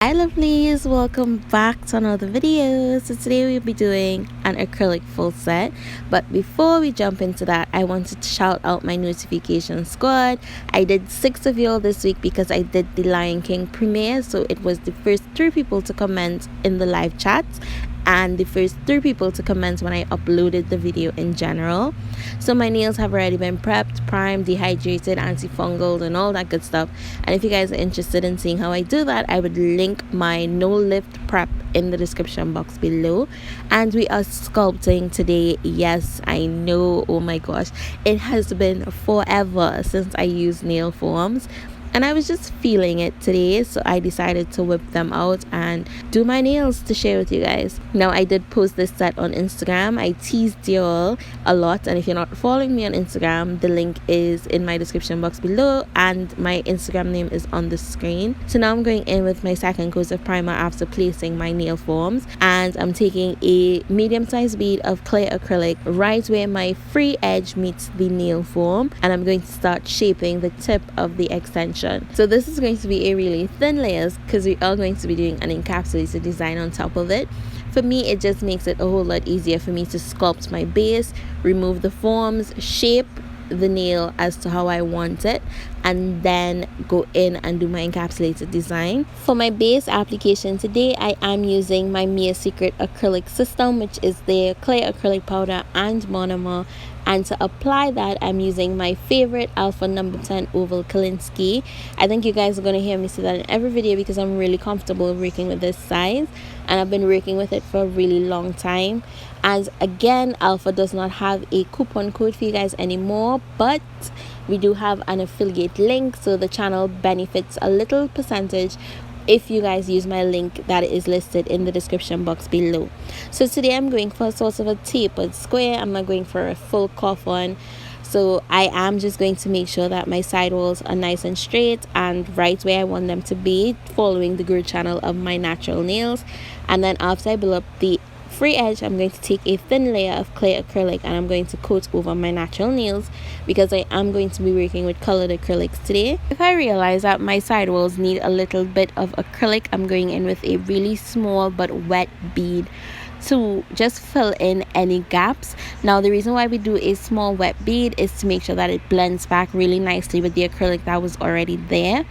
Hi lovelies, welcome back to another video. So today we'll be doing an acrylic full set, but before we jump into that, I wanted to shout out my notification squad. I did 6 of y'all this week because I did the Lion King premiere, so it was the first 3 people to comment in the live chat and the first 3 people to comment when I uploaded the video in general. So my nails have already been prepped, primed, dehydrated, antifungal and all that good stuff. And if you guys are interested in seeing how I do that, I would link my no lift prep in the description box below. And we are sculpting today. Yes, I know, oh my gosh, it has been forever since I used nail forms, and I was just feeling it today, so I decided to whip them out and do my nails to share with you guys. Now, I did post this set on Instagram. I teased y'all a lot, and if you're not following me on Instagram, the link is in my description box below and my Instagram name is on the screen. So now I'm going in with my second coat of primer after placing my nail forms, and I'm taking a medium-sized bead of clear acrylic right where my free edge meets the nail form, and I'm going to start shaping the tip of the extension. So this is going to be a really thin layers because we are going to be doing an encapsulated design on top of it. For me, it just makes it a whole lot easier for me to sculpt my base, remove the forms, shape the nail as to how I want it, and then go in and do my encapsulated design. For my base application today, I am using my Mia Secret acrylic system, which is their clear acrylic powder and monomer. And to apply that, I'm using my favorite Alpha number 10 Oval Kalinsky. I think you guys are going to hear me say that in every video because I'm really comfortable working with this size, and I've been working with it for a really long time. And again, Alpha does not have a coupon code for you guys anymore, but we do have an affiliate link, so the channel benefits a little percentage if you guys use my link that is listed in the description box below. So today I'm going for sort of a tapered square. I'm not going for a full cuff one. So I am just going to make sure that my side walls are nice and straight and right where I want them to be, following the grid channel of my natural nails. And then after I build up the free edge, I'm going to take a thin layer of clear acrylic and I'm going to coat over my natural nails because I am going to be working with colored acrylics today. If I realize that my side walls need a little bit of acrylic, I'm going in with a really small but wet bead to just fill in any gaps. Now, the reason why we do a small wet bead is to make sure that it blends back really nicely with the acrylic that was already there.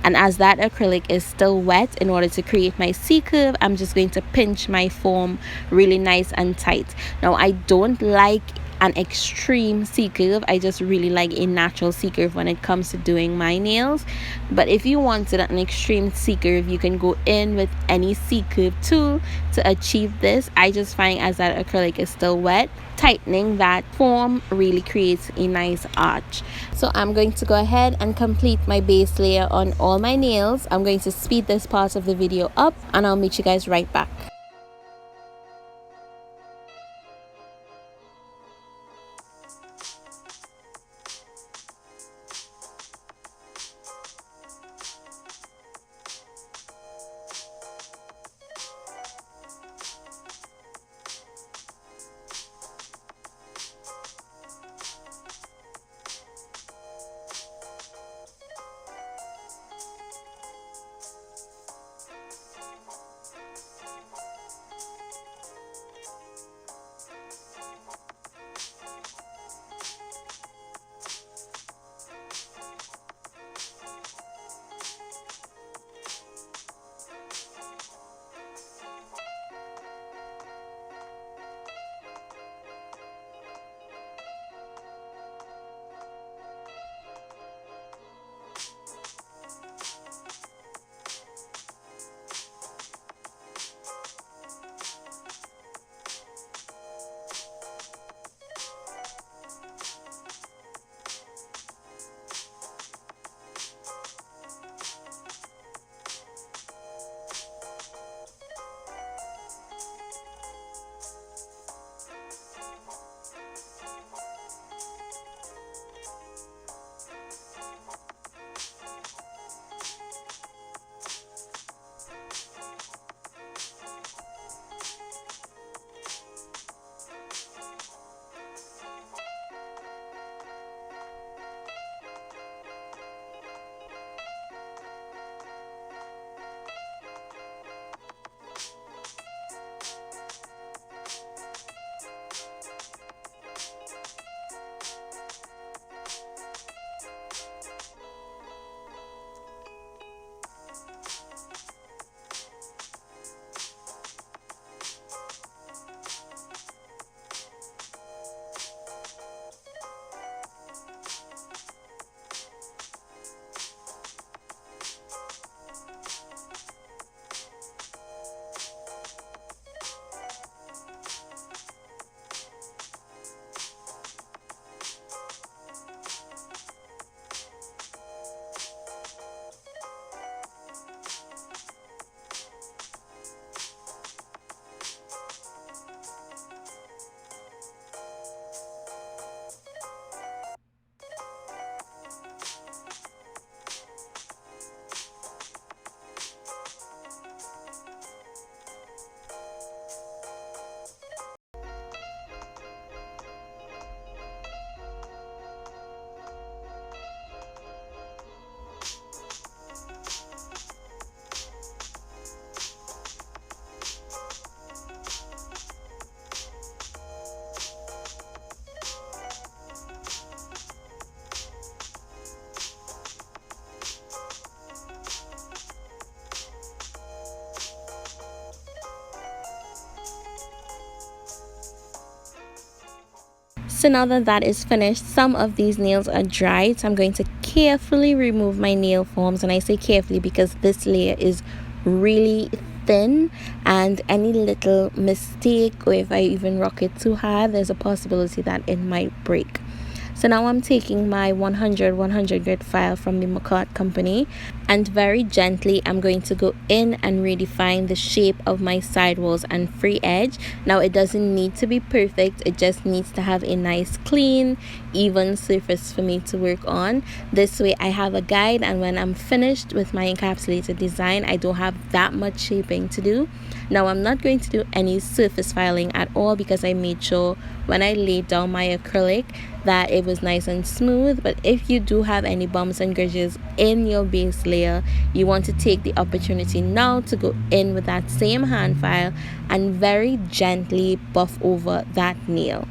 And as that acrylic is still wet, in order to create my C curve, I'm just going to pinch my form really nice and tight. Now, I don't like an extreme C curve. I just really like a natural C curve when it comes to doing my nails. But if you wanted an extreme C curve, you can go in with any C curve tool to achieve this. I just find as that acrylic is still wet, tightening that form really creates a nice arch. So I'm going to go ahead and complete my base layer on all my nails. I'm going to speed this part of the video up and I'll meet you guys right back. So now that that is finished, some of these nails are dried, so I'm going to carefully remove my nail forms. And I say carefully because this layer is really thin, and any little mistake, or if I even rock it too hard, there's a possibility that it might break. So now I'm taking my 100 grit file from the McCart company, and very gently I'm going to go in and redefine the shape of my sidewalls and free edge. Now it doesn't need to be perfect, it just needs to have a nice clean even surface for me to work on. This way I have a guide, and when I'm finished with my encapsulated design, I don't have that much shaping to do. Now I'm not going to do any surface filing at all because I made sure when I laid down my acrylic that it was nice and smooth. But if you do have any bumps and ridges in your base layer, you want to take the opportunity now to go in with that same hand file and very gently buff over that nail.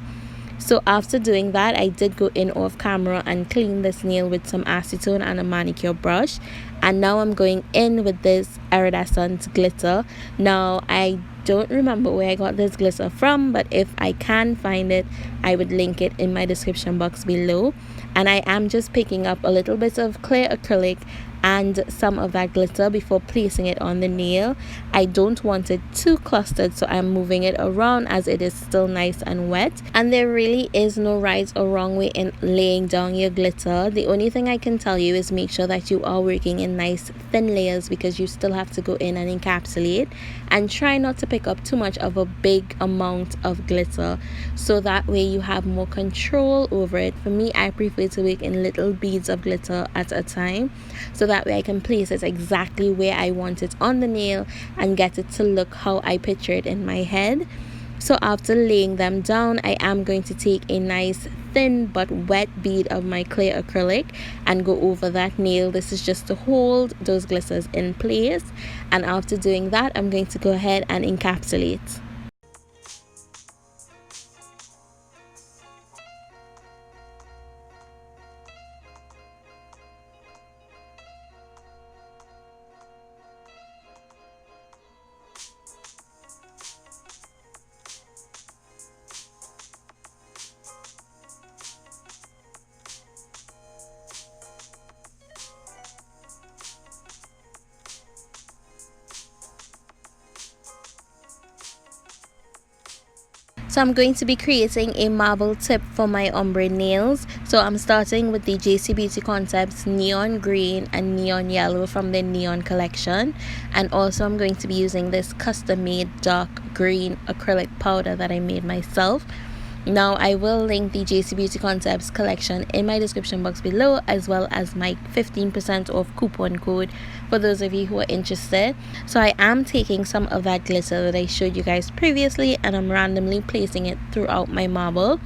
So after doing that, I did go in off camera and clean this nail with some acetone and a manicure brush. And now I'm going in with this iridescent glitter. Now I don't remember where I got this glitter from, but if I can find it, I would link it in my description box below. And I am just picking up a little bit of clear acrylic and some of that glitter before placing it on the nail. I don't want it too clustered, so I'm moving it around as it is still nice and wet. And there really is no right or wrong way in laying down your glitter. The only thing I can tell you is make sure that you are working in nice thin layers, because you still have to go in and encapsulate, and try not to pick up too much of a big amount of glitter, so that way you have more control over it. For me, I prefer to work in little beads of glitter at a time, so that way I can place it exactly where I want it on the nail and get it to look how I picture it in my head. So after laying them down, I am going to take a nice thin but wet bead of my clear acrylic and go over that nail. This is just to hold those glitters in place. And after doing that, I'm going to go ahead and encapsulate. So I'm going to be creating a marble tip for my ombre nails. So I'm starting with the JC Beauty Concepts neon green and neon yellow from the neon collection, and also I'm going to be using this custom made dark green acrylic powder that I made myself. Now I will link the JC Beauty Concepts collection in my description box below, as well as my 15% off coupon code for those of you who are interested. So I am taking some of that glitter that I showed you guys previously, and I'm randomly placing it throughout my marble.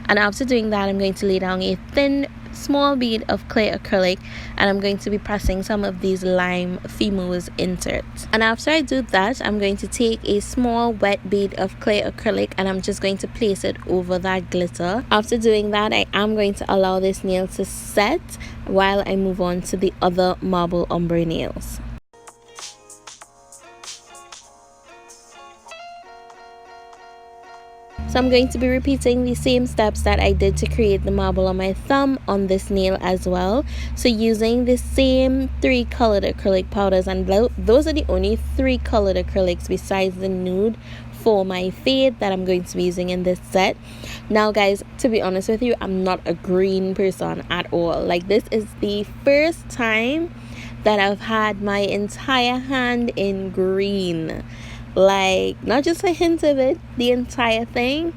And after doing that, I'm going to lay down a thin small bead of clear acrylic, and I'm going to be pressing some of these lime femos into it. And after I do that, I'm going to take a small wet bead of clear acrylic and I'm just going to place it over that glitter. After doing that, I am going to allow this nail to set while I move on to the other marble ombre nails. So I'm going to be repeating the same steps that I did to create the marble on my thumb on this nail as well. So using the same 3 colored acrylic powders, and those are the only 3 colored acrylics besides the nude for my fade that I'm going to be using in this set. Now guys, to be honest with you, I'm not a green person at all. Like, this is the first time that I've had my entire hand in green. Like, not just a hint of it, the entire thing.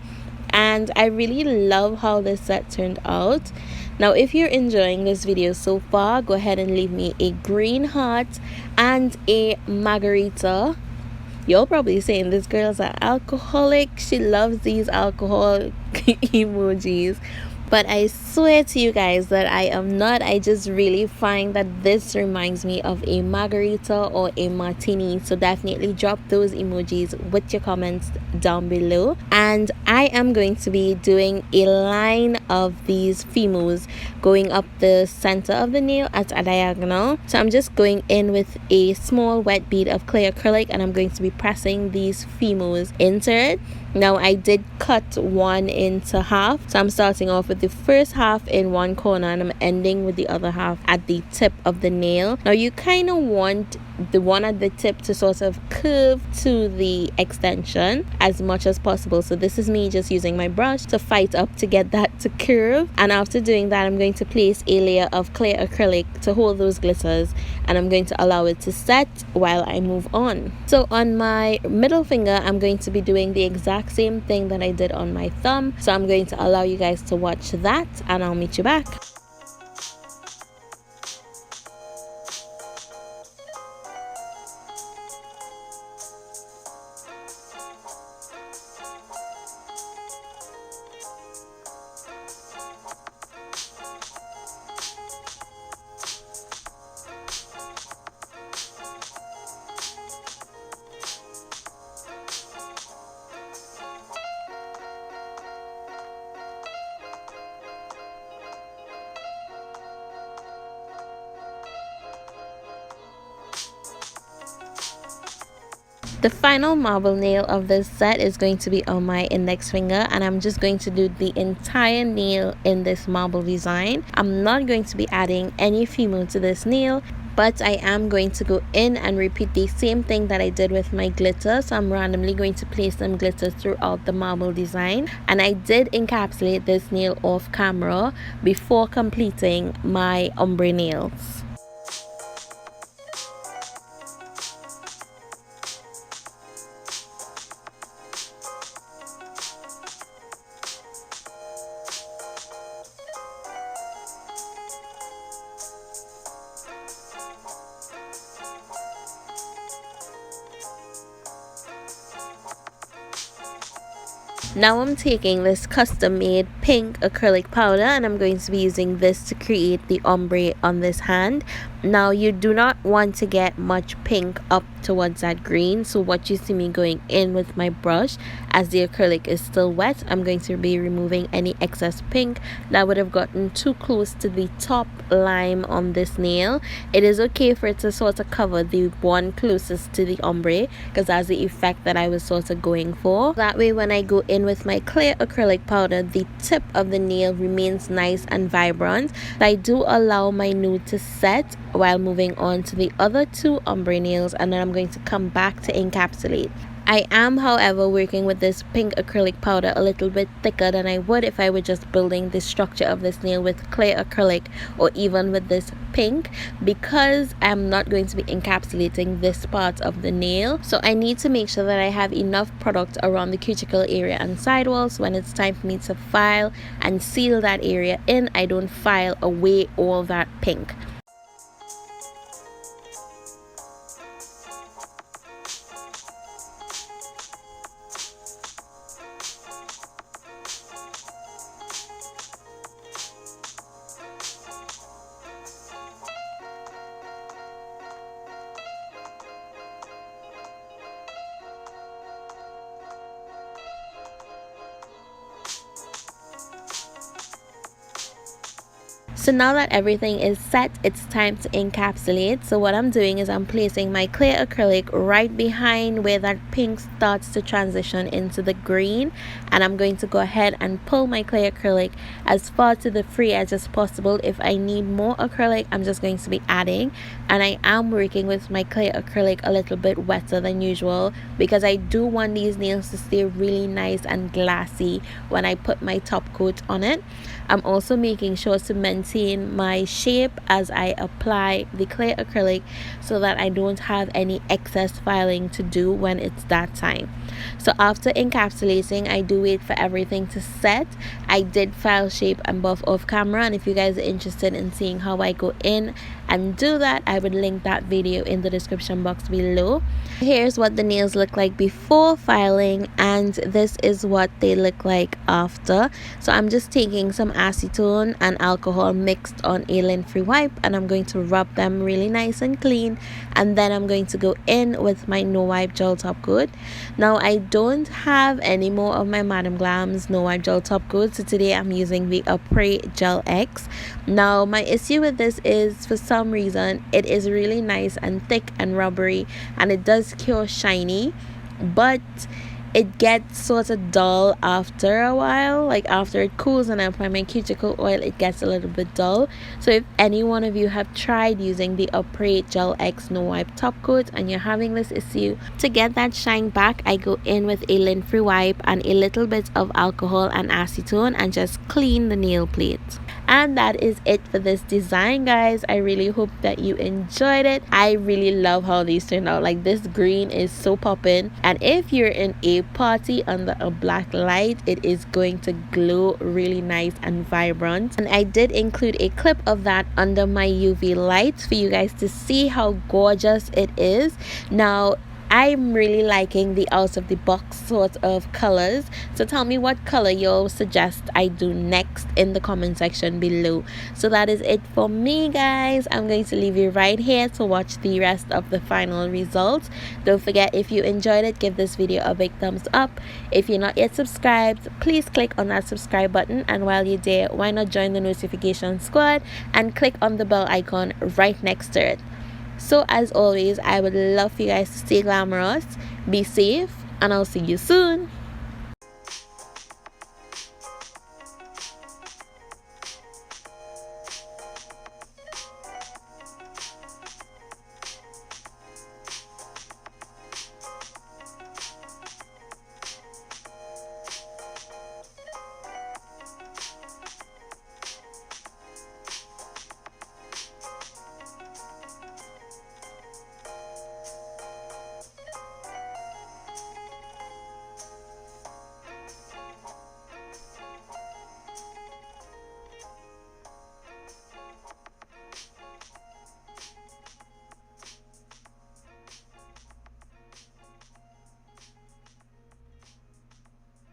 And I really love how this set turned out. Now if you're enjoying this video so far, go ahead and leave me a green heart and a margarita. You're probably saying this girl's an alcoholic, she loves these alcohol emojis. But I swear to you guys that I am not. I just really find that this reminds me of a margarita or a martini. So definitely drop those emojis with your comments down below. And I am going to be doing a line of these femos going up the center of the nail at a diagonal. So I'm just going in with a small wet bead of clear acrylic and I'm going to be pressing these femos into it. Now I did cut one into half, so I'm starting off with the first half in one corner and I'm ending with the other half at the tip of the nail. Now you kind of want the one at the tip to sort of curve to the extension as much as possible. So this is me just using my brush to fight up to get that to curve, and after doing that I'm going to place a layer of clear acrylic to hold those glitters, and I'm going to allow it to set while I move on. So on my middle finger I'm going to be doing the exact same thing that I did on my thumb, so I'm going to allow you guys to watch that and I'll meet you back. The final marble nail of this set is going to be on my index finger, and I'm just going to do the entire nail in this marble design. I'm not going to be adding any femo to this nail, but I am going to go in and repeat the same thing that I did with my glitter. So I'm randomly going to place some glitter throughout the marble design, and I did encapsulate this nail off camera before completing my ombre nails. Now I'm taking this custom made pink acrylic powder and I'm going to be using this to create the ombre on this hand. Now you do not want to get much pink up towards that green, so what you see me going in with my brush as the acrylic is still wet, I'm going to be removing any excess pink that would have gotten too close to the top lime on this nail. It is okay for it to sort of cover the one closest to the ombre because that's the effect that I was sort of going for. That way when I go in with my clear acrylic powder, the tip of the nail remains nice and vibrant. I do allow my nude to set while moving on to the other two ombre nails, and then I'm going to come back to encapsulate. I am, however, working with this pink acrylic powder a little bit thicker than I would if I were just building the structure of this nail with clear acrylic or even with this pink, because I'm not going to be encapsulating this part of the nail. So I need to make sure that I have enough product around the cuticle area and sidewalls. When it's time for me to file and seal that area in, I don't file away all that pink. So now that everything is set, it's time to encapsulate. So what I'm doing is I'm placing my clear acrylic right behind where that pink starts to transition into the green, and I'm going to go ahead and pull my clear acrylic as far to the free edge as possible. If I need more acrylic, I'm just going to be adding, and I am working with my clear acrylic a little bit wetter than usual because I do want these nails to stay really nice and glassy when I put my top coat on it. I'm also making sure to maintain my shape as I apply the clear acrylic so that I don't have any excess filing to do when it's that time. So after encapsulating, I do wait for everything to set. I did file shape and buff off camera, and if you guys are interested in seeing how I go in and do that, I would link that video in the description box below. Here's what the nails look like before filing, and this is what they look like after. So I'm just taking some acetone and alcohol mixed on a lint-free wipe, and I'm going to rub them really nice and clean, and then I'm going to go in with my no wipe gel top coat. Now I don't have any more of my Madam Glam's no wipe gel top coat, so today I'm using the Ombre Gel X. Now my issue with this is, for some reason, it is really nice and thick and rubbery, and it does cure shiny, but it gets sort of dull after a while. Like after it cools and I apply my cuticle oil, it gets a little bit dull. So if any one of you have tried using the Ombre Gel X No Wipe top coat and you're having this issue, to get that shine back, I go in with a lint free wipe and a little bit of alcohol and acetone and just clean the nail plate. And that is it for this design, guys. I really hope that you enjoyed it. I really love how these turned out. Like, this green is so popping, and if you're in a party under a black light, it is going to glow really nice and vibrant. And I did include a clip of that under my UV lights for you guys to see how gorgeous it is. Now, I'm really liking the out of the box sort of colors, so tell me what color you'll suggest I do next in the comment section below. So that is it for me, guys. I'm going to leave you right here to watch the rest of the final results. Don't forget, if you enjoyed it, give this video a big thumbs up. If you're not yet subscribed, please click on that subscribe button, and while you're there, why not join the notification squad and click on the bell icon right next to it. So as always, I would love for you guys to stay glamorous, be safe, and I'll see you soon.